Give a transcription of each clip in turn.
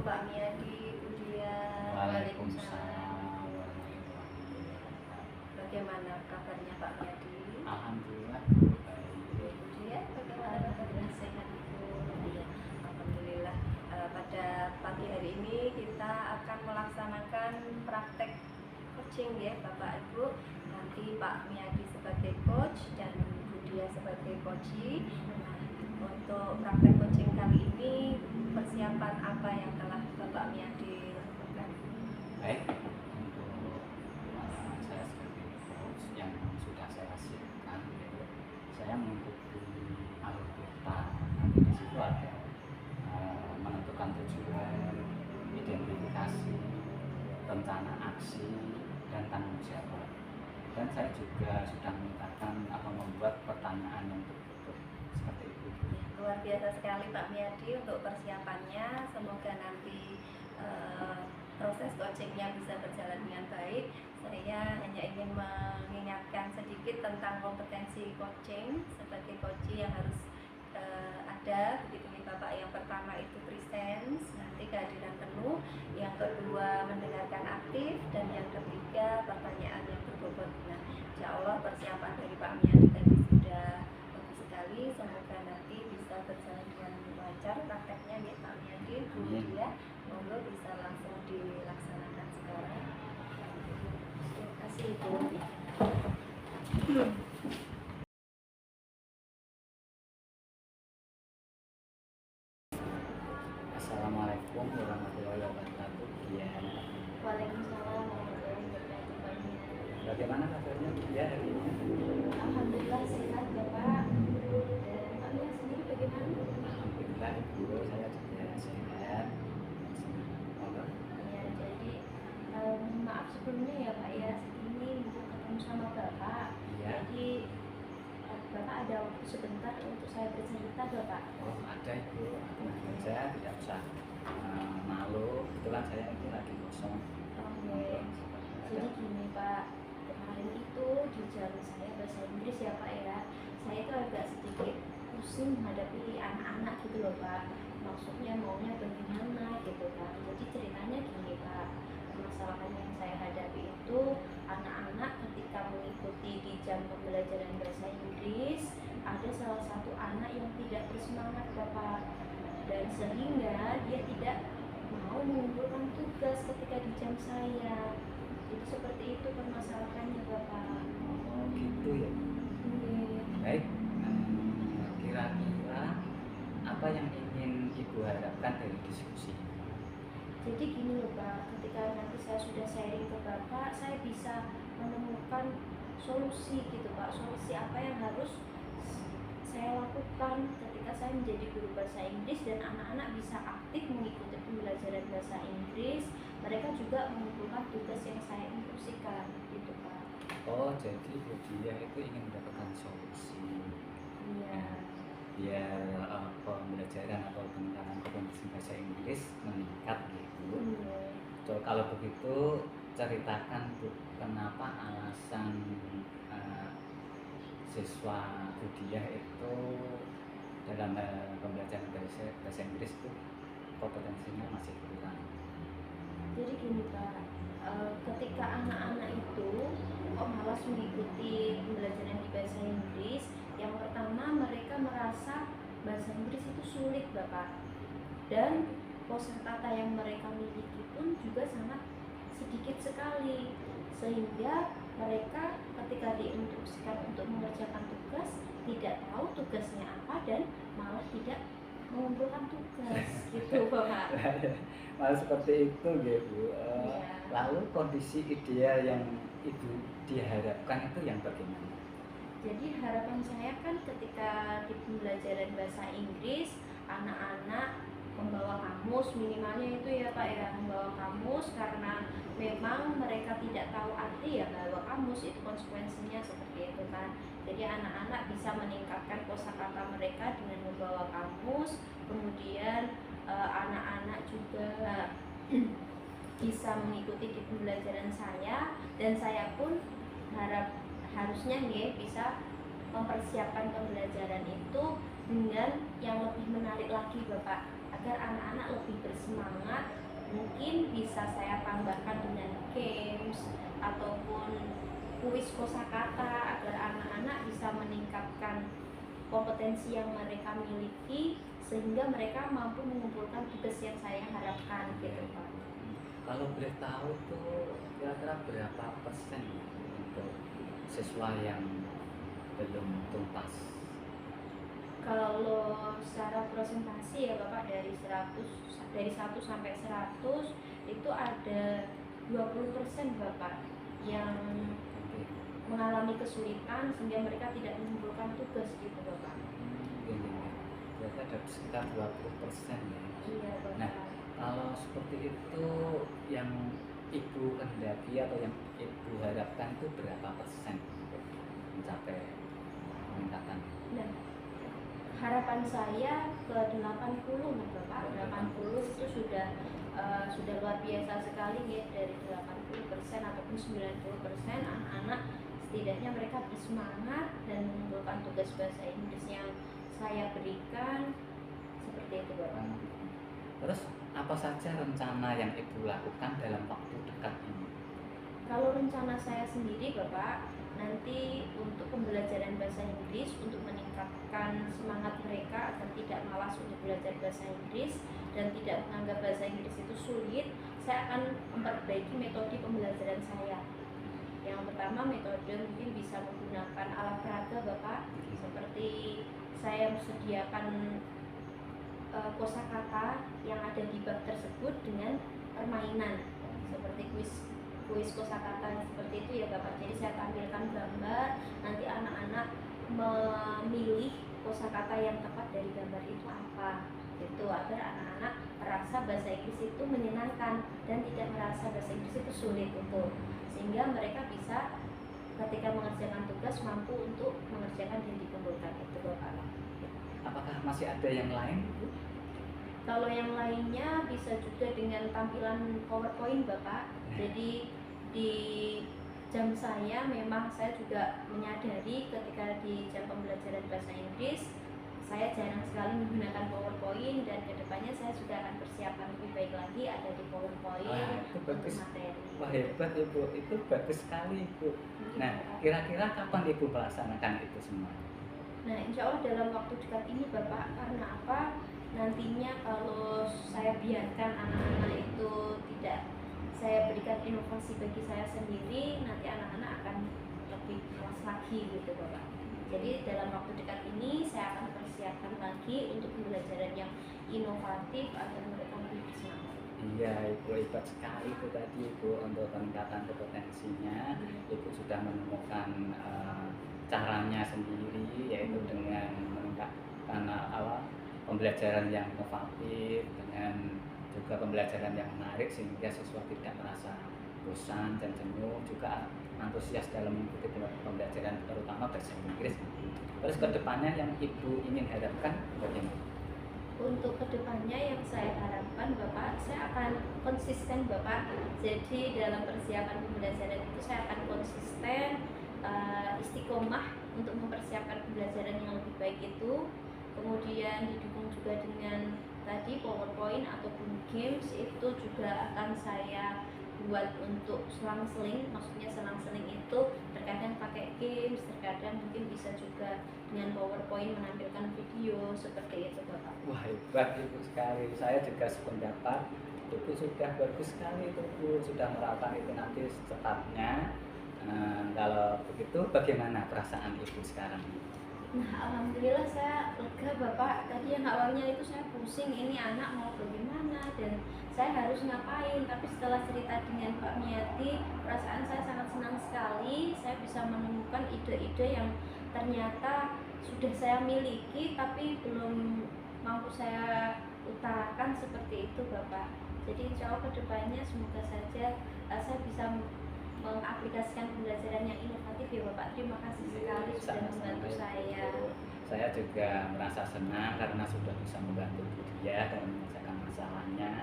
Pak Miyadi, Budia. Waalaikumsalam. Bagaimana kabarnya Pak Miyadi? Alhamdulillah. Budia, bagaimana kabarnya? Sehat Ibu? Iya, alhamdulillah. Pada pagi hari ini kita akan melaksanakan praktek coaching ya Bapak Ibu. Nanti Pak Miyadi sebagai coach dan Budia sebagai coachee. Untuk praktek coaching kali ini, persiapan apa yang telah Bapak Miyadi lakukan? Baik, untuk saya sebagai coach yang sudah saya hasilkan, saya mengikuti alur kita. Nanti di situ ada menentukan tujuan, identifikasi, rencana aksi, dan tanggung jawab. Dan saya juga sudah memintakan atau membuat pertanyaan yang tertutup seperti itu. Luar biasa sekali Pak Miyadi untuk persiapannya. Semoga nanti proses coachingnya bisa berjalan dengan baik. Saya hanya ingin mengingatkan sedikit tentang kompetensi coaching sebagai coachee yang harus ada begitu nih Bapak. Yang pertama itu presence, nanti kehadiran penuh. Yang kedua mendengarkan aktif, dan yang ketiga pertanyaan yang berbobot. Nah, insya Allah persiapan dari Pak Miyadi tadi sudah bagus sekali. Semoga nanti bisa berjalan dengan lancar prakteknya ya Pak Miyadi. Kemudian monggo bisa langsung dilaksanakan sekarang. Terima kasih Ibu. Assalamualaikum warahmatullahi wabarakatuh. Ya. Waalaikumsalam warahmatullahi wabarakatuh. Bagaimana kabarnya dia hari ini? Alhamdulillah sehat Bapak. Dan Pak Mia sendiri bagaimana? Alhamdulillah Ibu, saya juga sehat. Ya, jadi maaf sebelumnya ya Pak ya, ini mau ketemu sama Bapak. Iya. Jadi Bapak ada waktu sebentar untuk saya bercerita Bapak? Oh ada Ibu, saya tidak usah malu. Kebetulan saya ini lagi kosong. Oke. Jadi gini Pak, kemarin itu di jam saya bahasa Inggris ya Pak ya, saya itu agak sedikit pusing menghadapi anak-anak gitu loh Pak. Maksudnya maunya bagaimana gitu kan. Jadi ceritanya gini Pak, permasalahan yang saya hadapi itu anak-anak ketika mengikuti di jam pembelajaran bahasa Inggris, ada salah satu anak yang tidak bersemangat Bapak, dan sehingga dia tidak mau mengumpulkan tugas ketika di jam saya. Jadi seperti itu permasalahannya Bapak. Oh gitu ya. Baik, kira-kira apa yang ingin Ibu harapkan dari diskusi? Jadi gini loh Pak, ketika nanti saya sudah sharing ke Bapak, saya bisa menemukan solusi gitu Pak. Solusi apa yang harus saya lakukan ketika saya menjadi guru bahasa Inggris dan anak-anak bisa aktif mengikuti pembelajaran bahasa Inggris. Mereka juga mengumpulkan tugas yang saya instruksikan gitu Pak. Oh jadi Budia itu ingin mendapatkan solusi. Iya. Biar pembelajaran atau pengembangan kompetensi bahasa Inggris meningkat gitu. So, kalau begitu ceritakan Bu, kenapa alasan siswa Budia itu dalam pembelajaran bahasa Inggris itu kompetensinya masih kurang. Jadi gini Pak, ketika anak-anak itu kok malas mengikuti pembelajaran di bahasa Inggris, yang pertama mereka merasa bahasa Inggris itu sulit Bapak, dan kosakata yang mereka miliki pun juga sangat sedikit sekali, sehingga mereka ketika diinstruksikan untuk mengerjakan tugas tidak tahu tugasnya apa dan malah tidak mengumpulkan tugas gitu Bapak. Malah seperti itu gitu. Lalu kondisi ideal yang Ibu diharapkan itu yang bagaimana? Jadi harapan saya kan ketika di pembelajaran bahasa Inggris, anak-anak membawa kamus, minimalnya itu ya Pak ya, membawa kamus, karena memang mereka tidak tahu arti ya bawa kamus, itu konsekuensinya seperti itu kan. Jadi anak-anak bisa meningkatkan kosakata mereka dengan membawa kamus. Kemudian anak-anak juga bisa mengikuti di pembelajaran saya, dan saya pun harusnya nih bisa mempersiapkan pembelajaran itu dengan yang lebih menarik lagi Bapak. agar anak-anak lebih bersemangat. Mungkin bisa saya tambahkan dengan games ataupun kuis kosakata agar anak-anak bisa meningkatkan kompetensi yang mereka miliki sehingga mereka mampu mengumpulkan tugas yang saya harapkan gitu Pak. Kalau boleh tahu tuh kira-kira berapa persen ya untuk siswa yang belum tuntas? Kalau secara presentasi ya Bapak dari 1 sampai 100 itu ada 20% Bapak yang mengalami kesulitan sehingga mereka tidak mengumpulkan tugas gitu Bapak. Berarti ada sekitar 20% ya. Iya Bapak. Nah, kalau seperti itu yang Ibu kendaki atau yang Ibu harapkan itu berapa persen untuk mencapai peningkatan? Nah, harapan saya ke 80 nih Bapak. 80 itu sudah luar biasa sekali ya, dari 80% ataupun 90% anak-anak setidaknya mereka bersemangat dan mengumpulkan tugas bahasa Inggris yang saya berikan seperti itu Bapak. Terus apa saja rencana yang Ibu lakukan dalam waktu dekat ini? Kalau rencana saya sendiri Bapak, nanti untuk pembelajaran bahasa Inggris untuk meningkatkan semangat mereka agar tidak malas untuk belajar bahasa Inggris dan tidak menganggap bahasa Inggris itu sulit, saya akan memperbaiki metode pembelajaran saya. Yang pertama, metode mungkin bisa menggunakan alat peraga Bapak, seperti saya sediakan kosakata yang ada di bab tersebut dengan permainan seperti kuis kosakata seperti itu ya Bapak. Jadi saya tampilkan gambar, nanti anak-anak memilih kosakata yang tepat dari gambar itu apa, itu agar anak-anak merasa bahasa Inggris itu menyenangkan dan tidak merasa bahasa Inggris itu sulit itu, sehingga mereka bisa ketika mengerjakan tugas mampu untuk mengerjakan yang dikumpulkan itu Bapak. Apakah masih ada yang lain? Kalau yang lainnya bisa juga dengan tampilan PowerPoint Bapak. Jadi di jam saya memang saya juga menyadari ketika di jam pembelajaran bahasa Inggris saya jarang sekali menggunakan PowerPoint, dan kedepannya saya juga akan persiapkan lebih baik lagi ada di PowerPoint. Wah, itu bagus. Materi. Wah, hebat Ibu, itu bagus sekali Ibu. Nah, kira-kira kapan Ibu melaksanakan itu semua? Nah, insya Allah dalam waktu dekat ini Bapak. Karena apa? Nantinya kalau saya biarkan anak-anak itu tidak saya berikan inovasi bagi saya sendiri, nanti anak-anak akan lebih keras lagi gitu Bapak. Jadi dalam waktu dekat ini saya akan persiapkan lagi untuk pembelajaran yang inovatif agar mereka lebih bersemangat. Iya, Ibu hebat sekali itu tadi Ibu untuk peningkatan kompetensinya. Ibu sudah menemukan caranya sendiri, yaitu dengan meningkatkan pembelajaran yang inovatif dengan juga pembelajaran yang menarik sehingga siswa tidak merasa bosan dan jenuh, juga antusias dalam mengikuti pembelajaran terutama bahasa Inggris. Terus kedepannya yang Ibu ingin harapkan bagaimana? Untuk kedepannya yang saya harapkan Bapak, saya akan konsisten Bapak. Jadi dalam persiapan pembelajaran itu saya akan konsisten, istiqomah untuk mempersiapkan pembelajaran yang lebih baik itu. Kemudian didukung juga dengan tadi PowerPoint ataupun games, itu juga akan saya buat untuk selang-seling. Maksudnya selang-seling itu terkadang pakai games, terkadang mungkin bisa juga dengan PowerPoint menampilkan video seperti itu Bapak. Wah, hebat Ibu sekali. Saya juga sependapat. Ibu sudah bagus sekali itu Bu, sudah merata itu nanti secepatnya. Kalau begitu bagaimana perasaan Ibu sekarang? Nah, alhamdulillah saya lega Bapak. Tadi yang awalnya itu saya pusing, ini anak mau bagaimana dan saya harus ngapain. Tapi setelah cerita dengan Pak Miati, perasaan saya sangat senang sekali. Saya bisa menemukan ide-ide yang ternyata sudah saya miliki tapi belum mampu saya utarakan seperti itu Bapak. Jadi insya Allah kedepannya semoga saja saya bisa mengaplikasikan pembelajaran yang inovatif ya Bapak. Terima kasih sekali sudah membantu saya. Saya juga merasa senang karena sudah bisa membantu dia dalam menyelesaikan masalahnya.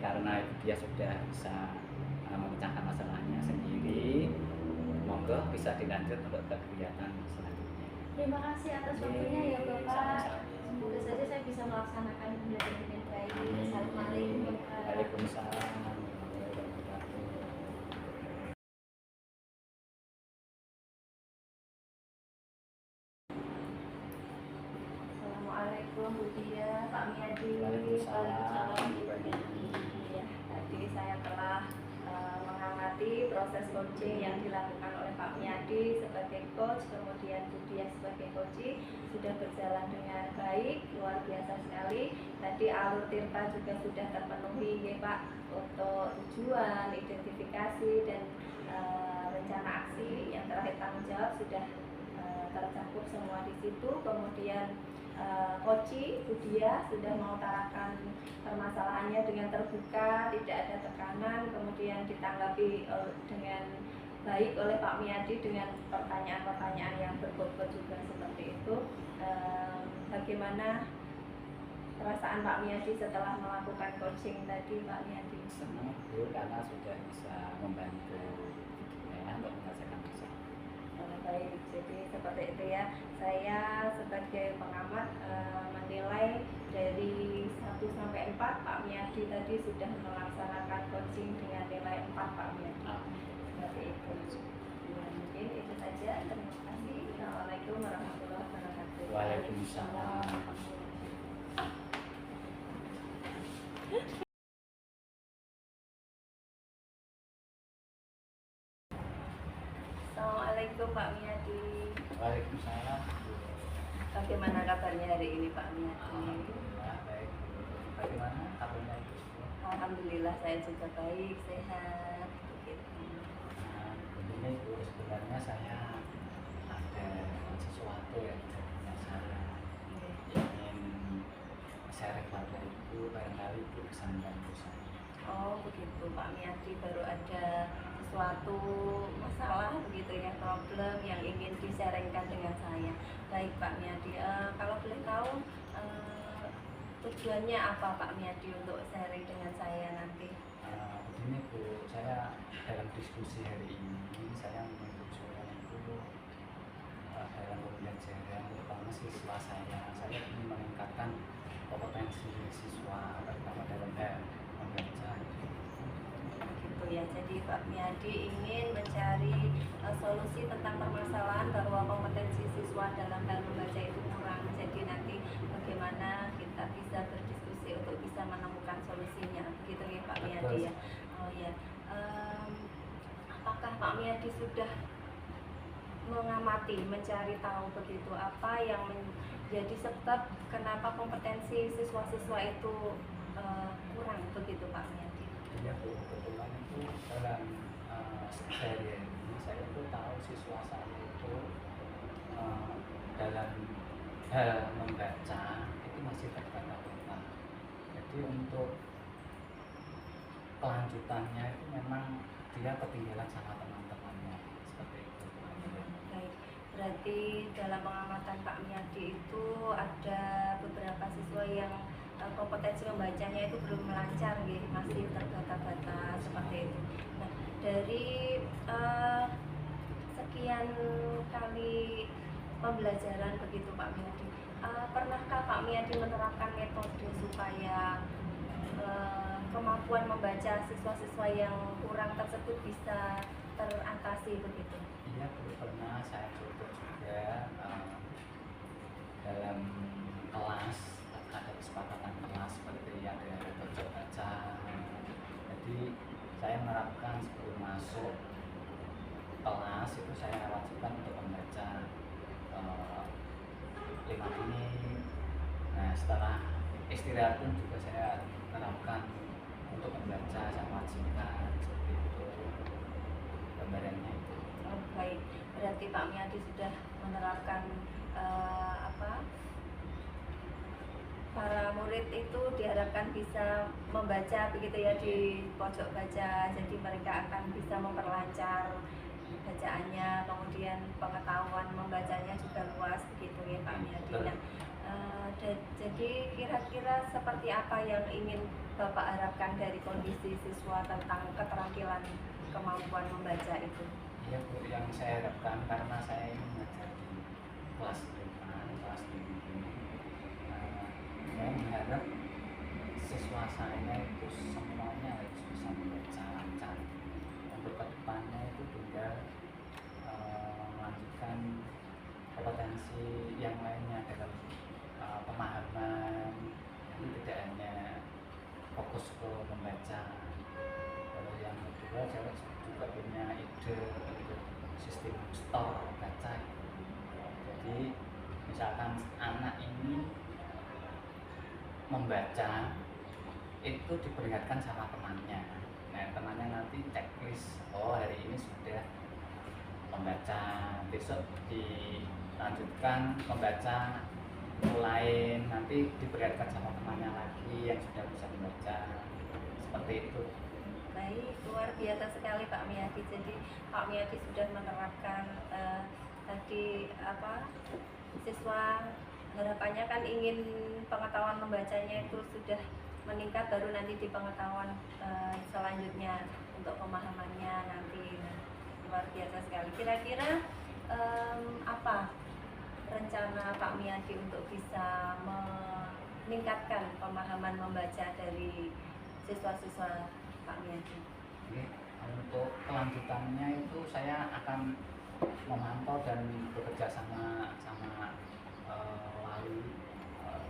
Karena dia sudah bisa memecahkan masalahnya sendiri. Monggo bisa dilanjut untuk kegiatan selanjutnya. Terima kasih atas waktunya ya Bapak. Semoga saja saya bisa melaksanakan belajar dengan baik. Assalamualaikum Bapak. Waalaikumsalam warahmatullahi wabarakatuh. Assalamualaikum Bu Tia, Pak Miadi. Waalaikumsalam Bu Bani. Ya, tadi saya telah mengamati proses coaching yang dilakukan oleh Pak Miadi sebagai coach, kemudian Bu Tia sebagai coach, sudah berjalan dengan baik, luar biasa sekali. Tadi alur tirta juga sudah terpenuhi ya Pak, untuk tujuan, identifikasi, dan rencana aksi yang terakhir tanggung jawab sudah tercakup semua di situ. Kemudian Koci Budia sudah mengutarakan permasalahannya dengan terbuka, tidak ada tekanan, kemudian ditanggapi dengan baik oleh Pak Miadi dengan pertanyaan-pertanyaan yang berbobot juga seperti itu. Bagaimana perasaan Pak Miadi setelah melakukan coaching tadi, Pak Miadi? Senang Bu karena sudah bisa membantu ya untuk menyelesaikan masalah. Baik, jadi seperti itu ya. Saya sebagai pengamat menilai dari 1 sampai 4 Pak Miadi tadi sudah melaksanakan coaching dengan nilai 4 Pak Miadi. Seperti itu. Ya, mungkin itu saja. Terima kasih. Assalamualaikum warahmatullahi wabarakatuh. Waalaikumsalam. Assalamualaikum Pak Miadi. Waalaikumsalam. Bagaimana kabarnya hari ini Pak Miadi? Alhamdulillah baik. Bagaimana kabarnya Ibu? Alhamdulillah saya juga baik, sehat. Begitu. Nah, begini Bu, sebenarnya saya ada sesuatu yang jadinya saya ingin share kepada Ibu, barangkali Ibu bisa membantu saya. Oh begitu Pak Miadi, baru ada sesuatu masalah begitu ya, problem yang ingin disaringkan dengan saya. Baik Pak Miadi, kalau boleh tahu tujuannya apa Pak Miadi untuk sharing dengan saya nanti? Begini Bu, saya dalam diskusi hari ini saya menunjukkan itu dalam pembelajaran terutama siswa saya ingin meningkatkan kompetensi siswa terutama dalam membaca. Gitu ya, jadi Pak Miadi ingin mencari solusi tentang permasalahan bahwa kompetensi siswa dalam hal membaca itu kurang. Jadi nanti bagaimana kita bisa berdiskusi untuk bisa menemukan solusinya, begitu ya Pak Miadi ya. Oh ya, apakah Pak Miadi sudah mengamati, mencari tahu begitu apa yang menjadi sebab kenapa kompetensi siswa-siswa itu kurang begitu Pak Miadi? Iya Bu, kebetulan itu dalam sehari ini saya itu tahu siswa saya itu dalam hal membaca itu masih terbata-bata. Jadi untuk kelanjutannya itu memang dia ketinggalan sama teman-temannya seperti itu. Baik, berarti dalam pengamatan Pak Miadi itu ada beberapa siswa yang kompetensi membacanya itu belum melancar, gitu, masih terbata-bata seperti itu. Nah, dari sekian kali pembelajaran begitu Pak Miadi, pernahkah Pak Miadi menerapkan metode supaya kemampuan membaca siswa-siswa yang kurang tersebut bisa teratasi begitu? Iya Bu, pernah saya coba juga dalam kelas ada kesepakatan kelas seperti ada pojok baca. Jadi saya menerapkan sebelum masuk kelas itu saya wajibkan untuk membaca 5 menit. Nah setelah istirahat pun juga saya terapkan untuk membaca, saya wajibkan seperti itu gambarannya itu. Oh, baik, berarti Pak Miadi sudah menerapkan para murid itu diharapkan bisa membaca begitu ya di pojok baca, jadi mereka akan bisa memperlancar bacaannya, kemudian pengetahuan membacanya juga luas begitu ya Pak Miadi. Nah, jadi kira-kira seperti apa yang ingin Bapak harapkan dari kondisi siswa tentang keterampilan kemampuan membaca itu? Iya Bu, yang saya harapkan karena saya ingin mengajar di kelas 5, kelas 5 ini Saya mengharap siswa saya itu semuanya harus bisa membaca lancar. Untuk kedepannya itu tinggal melanjutkan kompetensi yang lainnya dalam pemahaman, jadi tidak hanya fokus ke membaca. Kalau yang kedua saya juga punya ide untuk sistem store baca. Jadi misalkan anak ini membaca itu diperlihatkan sama temannya. Nah, temannya nanti checklist, oh hari ini sudah membaca, besok dilanjutkan membaca lain, nanti diperlihatkan sama temannya lagi yang sudah bisa membaca, seperti itu. Baik, luar biasa sekali Pak Miyadi. Jadi Pak Miyadi sudah menerapkan tadi siswa harapannya kan ingin pengetahuan membacanya itu sudah meningkat, baru nanti di pengetahuan selanjutnya untuk pemahamannya nanti. Nah, luar biasa sekali. Kira-kira apa rencana Pak Miyadi untuk bisa meningkatkan pemahaman membaca dari siswa-siswa Pak Miyadi? Oke, untuk kelanjutannya itu saya akan memantau dan bekerja sama wali,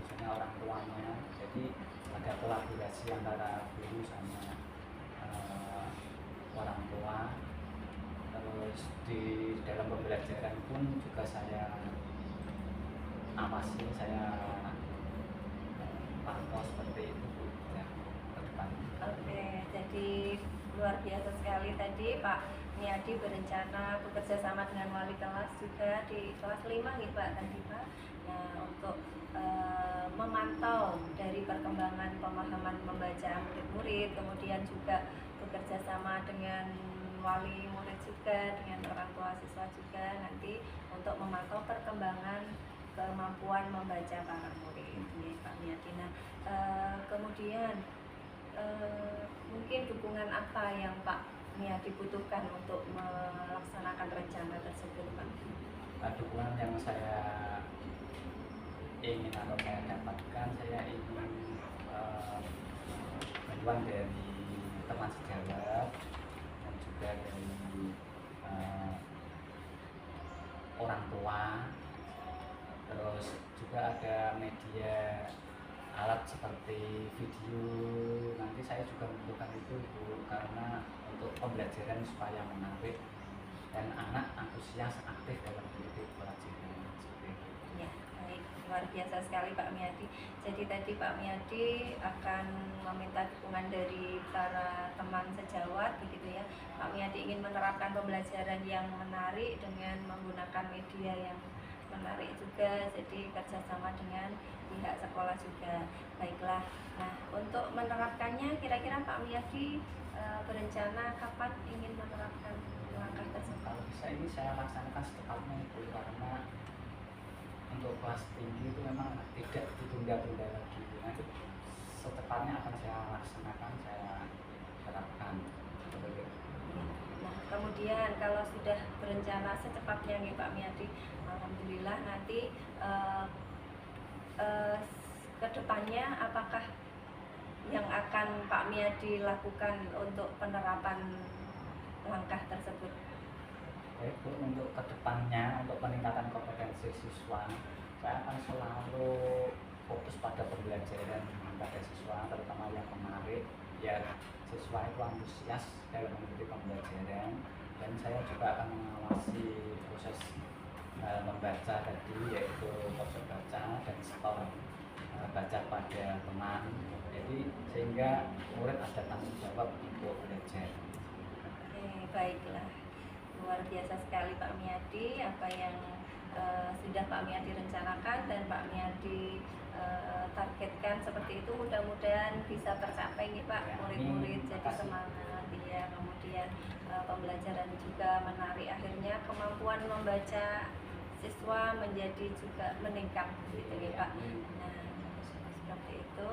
khususnya orang tuanya. Jadi ada kolaborasi antara guru sama orang tua. Terus di dalam pembelajaran pun juga saya awasi, saya pantau seperti itu ya, ke depan. Oke, jadi luar biasa sekali tadi Pak Miyadi berencana bekerja sama dengan wali kelas juga di kelas 5 nih Pak tadi Pak. Nah, untuk memantau dari perkembangan pemahaman membaca murid-murid, kemudian juga bekerja sama dengan wali murid juga, dengan orang tua siswa juga nanti untuk memantau perkembangan kemampuan membaca para murid nih Pak Miyadi. Nah, kemudian mungkin dukungan apa yang Pak Miyadi butuhkan untuk melaksanakan rencana tersebut Pak? Dukungan yang saya ingin atau saya dapatkan, saya ingin bantuan dari teman sejawat dan juga dari orang tua. Terus juga ada media alat seperti video, nanti saya juga membutuhkan itu Bu, karena untuk pembelajaran supaya menarik dan anak antusias aktif dalam mengikuti pelajaran seperti itu. Ya, baik, luar biasa sekali Pak Miyadi. Jadi tadi Pak Miyadi akan meminta dukungan dari para teman sejawat begitu ya. Pak Miyadi ingin menerapkan pembelajaran yang menarik dengan menggunakan media yang menarik juga, jadi kerjasama dengan pihak sekolah juga. Baiklah, nah untuk menerapkannya kira-kira Pak Miyadi berencana kapan ingin menerapkan langkah tersebut? Kalau bisa ini saya laksanakan secepatnya itu, karena untuk kelas tinggi itu memang tidak ditunda-tunda lagi. Nanti secepatnya akan saya laksanakan, saya terapkan. Nah, kemudian kalau sudah berencana secepatnya nih Pak Miyadi, alhamdulillah nanti kedepannya apakah yang akan Pak Miyadi lakukan untuk penerapan langkah tersebut? Baik Bu, untuk kedepannya, untuk peningkatan kompetensi siswa, saya akan selalu fokus pada pembelajaran pada siswa, terutama yang menarik, biar siswa itu antusias dalam mengikuti pembelajaran. Dan saya juga akan mengawasi proses membaca tadi, yaitu pojok baca dan store baca pada teman. Jadi sehingga murid ada tanggung jawab untuk belajar. Oke, baiklah. Luar biasa sekali Pak Miyadi apa yang sudah Pak Miyadi rencanakan dan Pak Miyadi targetkan seperti itu. Mudah-mudahan bisa tercapai nih Pak, murid-murid jadi semangat ya, kemudian pembelajaran juga menarik, akhirnya kemampuan membaca siswa menjadi juga meningkat gitu ya Pak. Nah, seperti itu.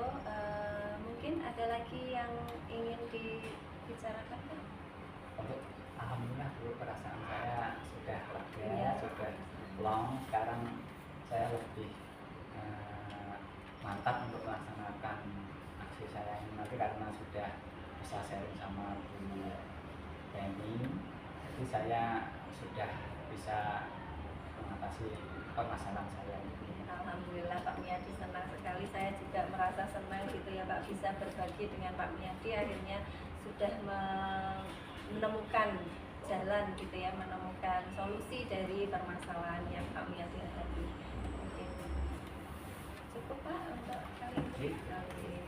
Mungkin ada lagi yang ingin dibicarakan Pak? Untuk alhamdulillah dulu perasaan saya sudah lega, Iya. sudah long. Sekarang saya lebih mantap untuk karena sudah bisa sharing sama Bu Penny, jadi saya sudah bisa mengatasi permasalahan saya. Alhamdulillah Pak Miyadi, senang sekali. Saya juga merasa senang gitu ya Pak, bisa berbagi dengan Pak Miyadi, akhirnya sudah menemukan jalan gitu ya, menemukan solusi dari permasalahan yang Pak Miyadi hadapi. Oke. Cukup Pak untuk kali ini. Oke.